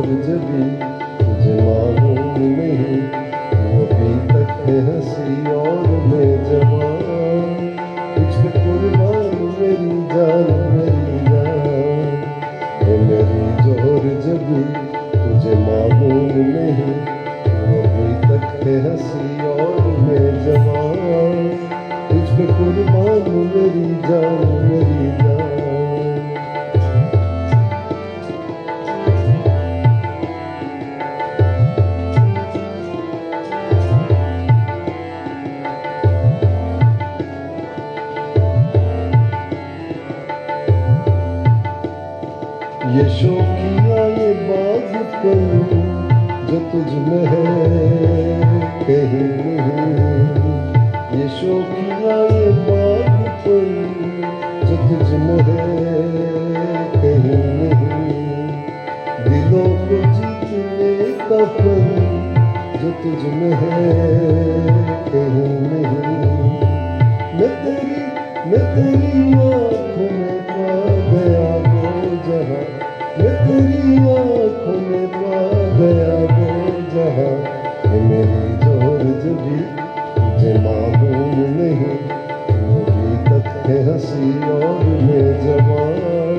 जबी तुझे मालूम नहीं, तू अभी तक है हंसी और मैं जवान, तुझ पे कुर्बान मेरी जान मेरी जान। है मेरी जोर जबी तुझे मालूम नहीं, तू अभी तक है हंसी और मैं जवान, तुझ पे कुर्बान मेरी जान मेरी जान। ये शौकिया ये बागपन जो तुझ में है कहीं नहीं, ये शौकिया ये बागपन जो तुझ में है कहीं नहीं, दिलों को जीतने का फन जो तुझ में है कहीं नहीं। मैं तेरी आँखों में पा गया वो जहाँ, मैं तेरी आँखों में पा गया वो जहाँ। ये मेरी जोर जबी तुझे मालूम नहीं, तू अभी तक है हंसी और मैं जवान,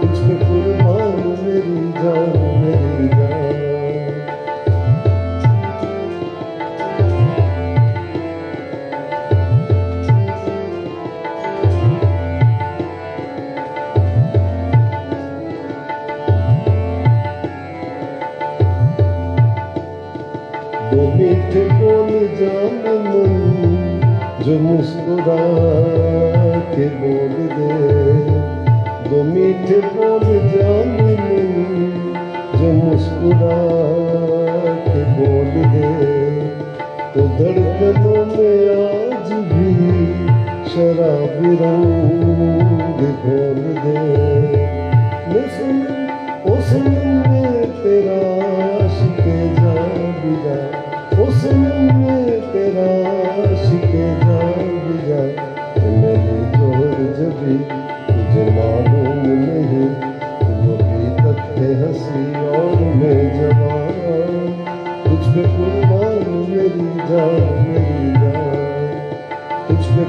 तुझ पे कुर्बान मेरी जान मेरी जान। दो मीठे बोल जाने मन जो मुस्कुरा के बोल दे, दो मीठे बोल जाने मन जो मुस्कुरा के बोल दे, तो धड़कनों में आज भी शराबी रंग घोल दे। मैं सुन में तेरा आशिक़े जा बिजा, ओ सनम में तेरा आशिक़े जा बिजा। मेरी जोर जबी तुझे मालूम नहीं, तू अभी तक है हंसी और मैं जवान, तुझ पे कुर्बान मेरी जान मेरी जान, तुझ पे